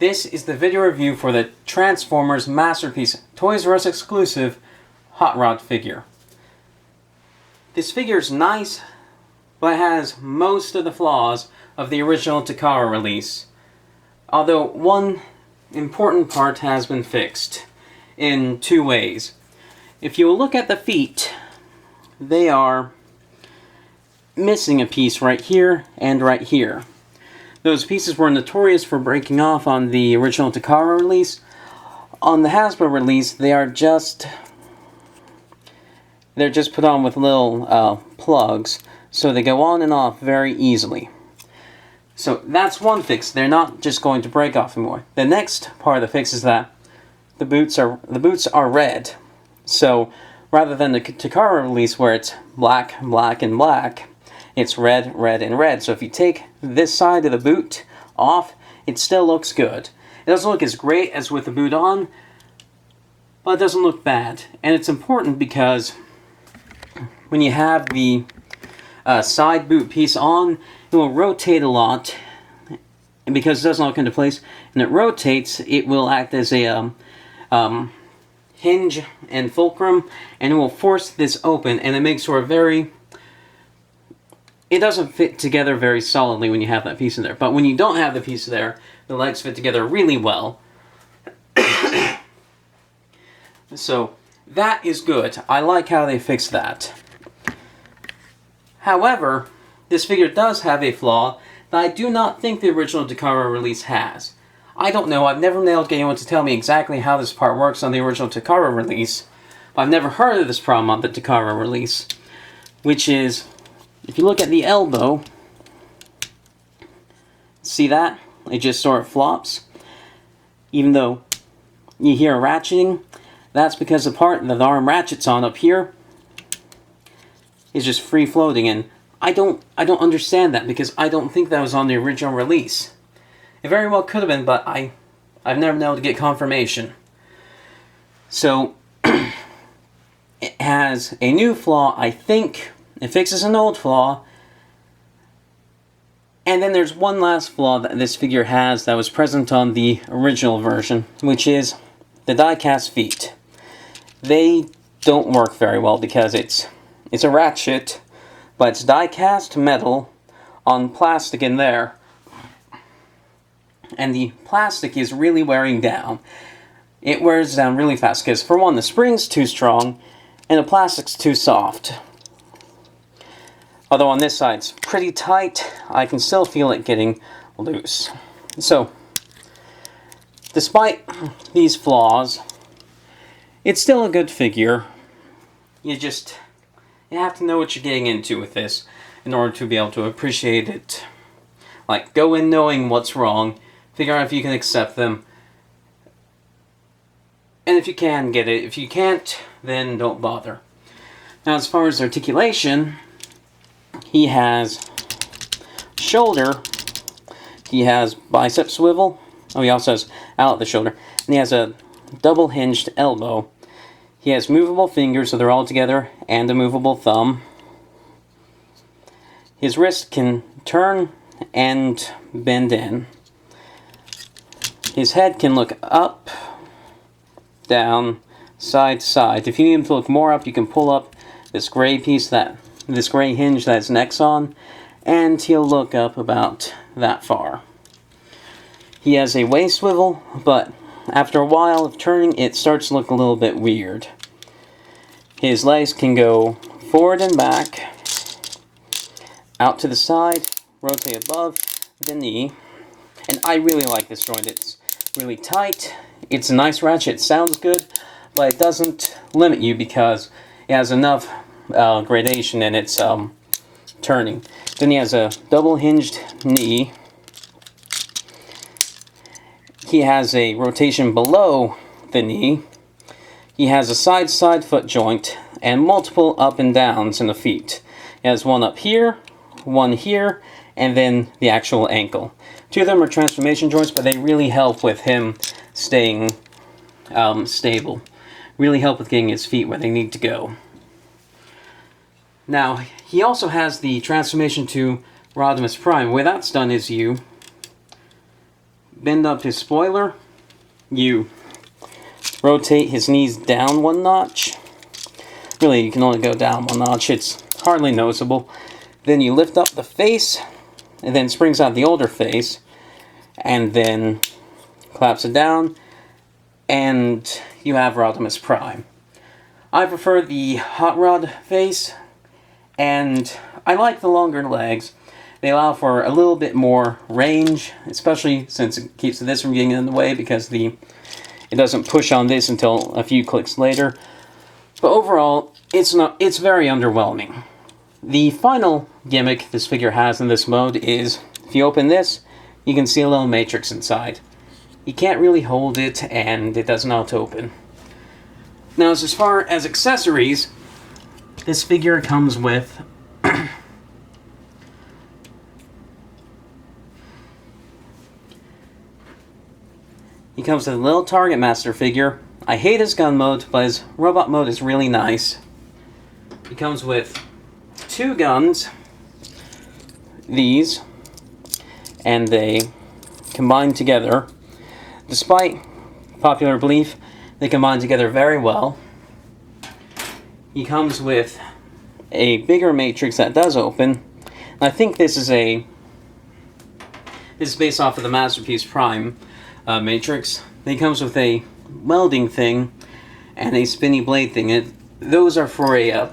This is the video review for the Transformers Masterpiece Toys R Us exclusive Hot Rod figure. This figure is nice, but has most of the flaws of the original Takara release. Although one important part has been fixed in two ways. If you look at the feet, they are missing a piece right here and right here. Those pieces were notorious for breaking off on the original Takara release. On the Hasbro release, they're just put on with little plugs, so they go on and off very easily. So that's one fix. They're not just going to break off anymore. The next part of the fix is that the boots are red. So rather than the Takara release where it's black, black, and black, it's red, red, and red. So if you take this side of the boot off, it still looks good. It doesn't look as great as with the boot on, but it doesn't look bad. And it's important because when you have the side boot piece on, it will rotate a lot. And because it doesn't lock into place and it rotates, it will act as a hinge and fulcrum, and it will force this open, and it makes for a very... It doesn't fit together very solidly when you have that piece in there. But when you don't have the piece there, the legs fit together really well. So that is good. I like how they fixed that. However, this figure does have a flaw that I do not think the original Takara release has. I don't know, I've never been able to get anyone to tell me exactly how this part works on the original Takara release, but I've never heard of this problem on the Takara release, which is, if you look at the elbow, see that? It just sort of flops. Even though you hear ratcheting, that's because the part that the arm ratchets on up here is just free floating, and I don't understand that because I don't think that was on the original release. It very well could have been, but I've never been able to get confirmation. So it has a new flaw, I think. It fixes an old flaw. And then there's one last flaw that this figure has that was present on the original version, which is the die-cast feet. They don't work very well because it's a ratchet, but it's die-cast metal on plastic in there. And the plastic is really wearing down. It wears down really fast because, for one, the spring's too strong and the plastic's too soft. Although on this side it's pretty tight, I can still feel it getting loose. So, despite these flaws, it's still a good figure. You have to know what you're getting into with this in order to be able to appreciate it. Like, go in knowing what's wrong, figure out if you can accept them, and if you can, get it. If you can't, then don't bother. Now, as far as articulation, he has shoulder, he has bicep swivel, he also has out the shoulder, and he has a double hinged elbow. He has movable fingers, so they're all together, and a movable thumb. His wrist can turn and bend in. His head can look up, down, side to side. If you need him to look more up, you can pull up this gray piece, this gray hinge that his neck's on, and he'll look up about that far. He has a waist swivel, but after a while of turning, it starts to look a little bit weird. His legs can go forward and back, out to the side, rotate above the knee, and I really like this joint. It's really tight, it's a nice ratchet, it sounds good, but it doesn't limit you because it has enough gradation in its turning. Then he has a double hinged knee. He has a rotation below the knee. He has a side-to-side foot joint and multiple up and downs in the feet. He has one up here, and then the actual ankle. Two of them are transformation joints, but they really help with him staying stable. Really help with getting his feet where they need to go. Now, he also has the transformation to Rodimus Prime. The way that's done is you bend up his spoiler, you rotate his knees down one notch. Really, you can only go down one notch. It's hardly noticeable. Then you lift up the face, and then springs out the older face, and then claps it down, and you have Rodimus Prime. I prefer the Hot Rod face, and I like the longer legs. They allow for a little bit more range, especially since it keeps this from getting in the way because it doesn't push on this until a few clicks later. But overall, it's very underwhelming. The final gimmick this figure has in this mode is, if you open this, you can see a little matrix inside. You can't really hold it, and it does not open. Now, as far as accessories, this figure comes with he comes with a little Target Master figure. I hate his gun mode, but his robot mode is really nice. He comes with 2 guns, these, and they combine together. Despite popular belief, they combine together very well. He comes with a bigger matrix that does open. I think this is based off of the Masterpiece Prime matrix. He comes with a welding thing and a spinny blade thing. Those are for a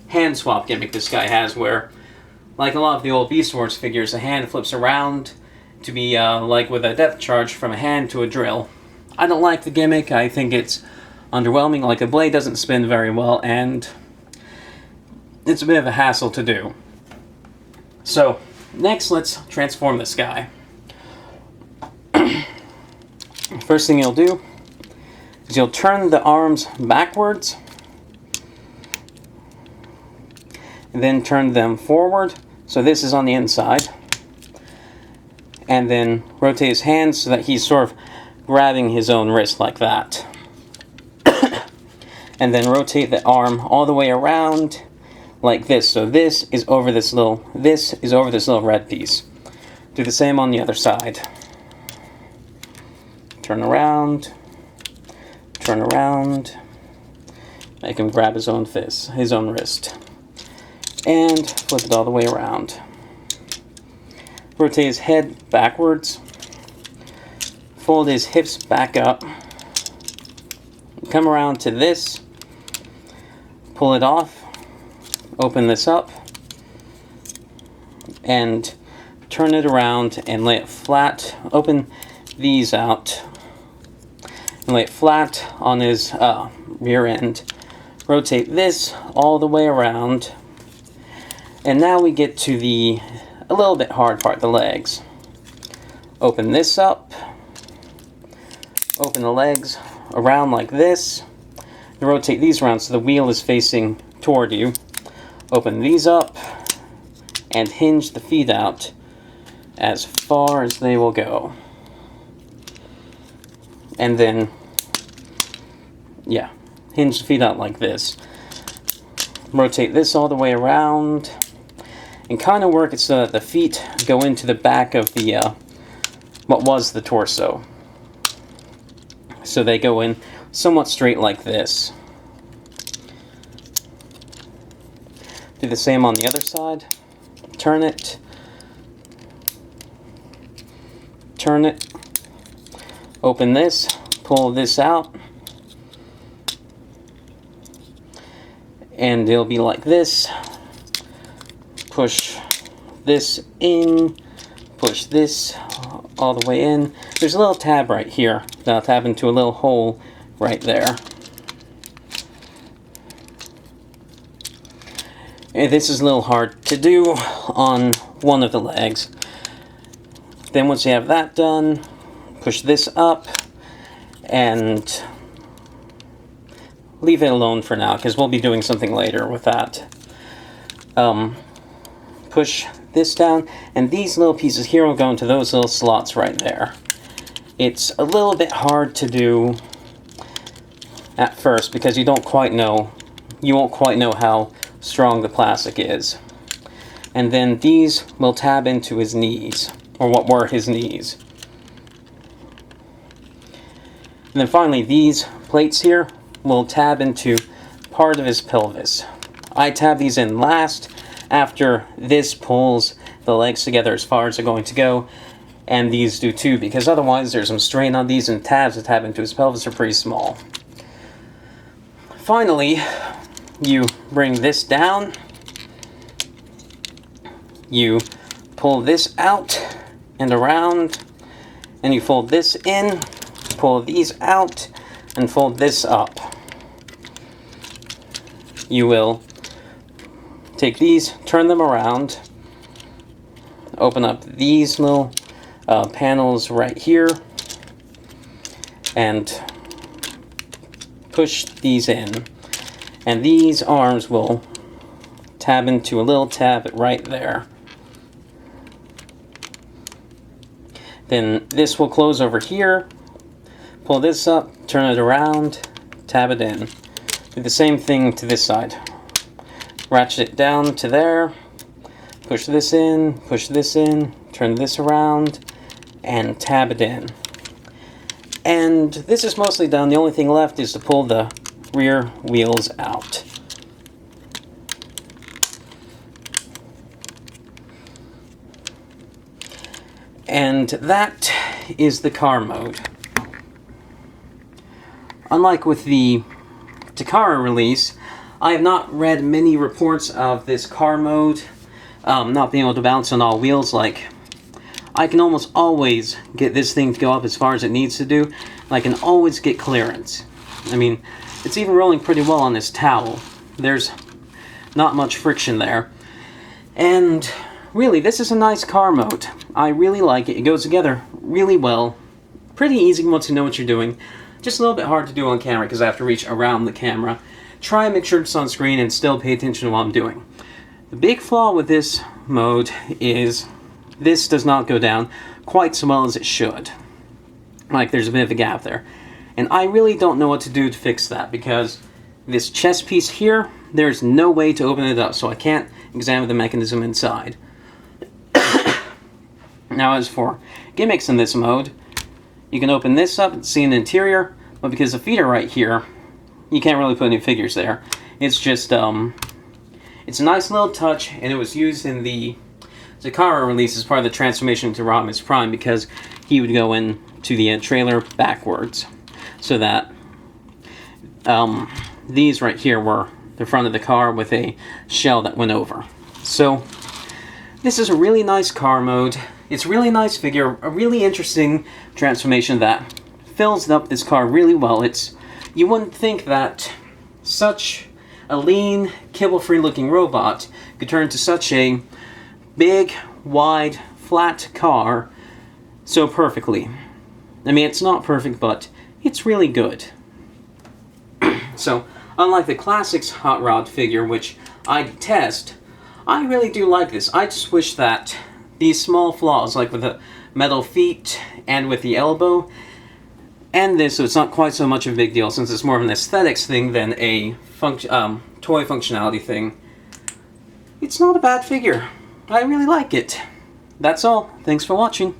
hand swap gimmick this guy has, where, like a lot of the old Beast Wars figures, the hand flips around to be like with a depth charge from a hand to a drill. I don't like the gimmick. I think it's underwhelming. Like, the blade doesn't spin very well, and it's a bit of a hassle to do. So, next, let's transform this guy. First thing you'll do is you'll turn the arms backwards, and then turn them forward, so this is on the inside, and then rotate his hands so that he's sort of grabbing his own wrist like that. And then rotate the arm all the way around like this, so this is over this little red piece. Do the same on the other side. Turn around, make him grab his own wrist, and flip it all the way around. Rotate his head backwards, fold his hips back up, come around to this, pull it off, open this up, and turn it around and lay it flat. Open these out and lay it flat on his rear end. Rotate this all the way around, and now we get to a little bit hard part, the legs. Open this up, open the legs around like this, and rotate these around so the wheel is facing toward you. Open these up and hinge the feet out as far as they will go. And then, yeah, hinge the feet out like this. Rotate this all the way around and kind of work it so that the feet go into the back of the what was the torso. So they go in somewhat straight like this. Do the same on the other side. Turn it. Turn it. Open this. Pull this out. And it'll be like this. Push this in. Push this all the way in. There's a little tab right here. That'll tab into a little hole right there. And this is a little hard to do on one of the legs. Then once you have that done, push this up and leave it alone for now, because we'll be doing something later with that. Push this down, and these little pieces here will go into those little slots right there. It's a little bit hard to do at first because you won't quite know how strong the plastic is. And then these will tab into his knees, or what were his knees. And then finally, these plates here will tab into part of his pelvis. I tab these in last after this pulls the legs together as far as they're going to go, and these do too, because otherwise there's some strain on these, and tabs that tab into his pelvis are pretty small. Finally, you bring this down, you pull this out and around, and you fold this in, pull these out, and fold this up. You will take these, turn them around, open up these little panels right here, and push these in. And these arms will tab into a little tab right there. Then this will close over here, pull this up, turn it around, tab it in. Do the same thing to this side. Ratchet it down to there, push this in, turn this around, and tab it in. And this is mostly done. The only thing left is to pull the rear wheels out. And that is the car mode. Unlike with the Takara release, I have not read many reports of this car mode not being able to balance on all wheels. Like, I can almost always get this thing to go up as far as it needs to do, and I can always get clearance. I mean, it's even rolling pretty well on this towel. There's not much friction there. And really, this is a nice car mode. I really like it. It goes together really well. Pretty easy once you know what you're doing. Just a little bit hard to do on camera because I have to reach around the camera. Try and make sure it's on screen and still pay attention to what I'm doing. The big flaw with this mode is this does not go down quite so well as it should. Like, there's a bit of a gap there. And I really don't know what to do to fix that, because this chest piece here, there's no way to open it up, so I can't examine the mechanism inside. Now, as for gimmicks in this mode, you can open this up and see an interior, but because the feet are right here, you can't really put any figures there. It's just, it's a nice little touch, and it was used in the Takara release as part of the transformation to Rodimus Prime, because he would go into the trailer backwards. So that these right here were the front of the car with a shell that went over. So this is a really nice car mode. It's a really nice figure, a really interesting transformation that fills up this car really well. You wouldn't think that such a lean, kibble-free looking robot could turn into such a big, wide, flat car so perfectly. I mean, it's not perfect, but it's really good. So, unlike the Classics Hot Rod figure, which I detest, I really do like this. I just wish that these small flaws, like with the metal feet and with the elbow, and this, so it's not quite so much of a big deal, since it's more of an aesthetics thing than a toy functionality thing. It's not a bad figure. I really like it. That's all. Thanks for watching.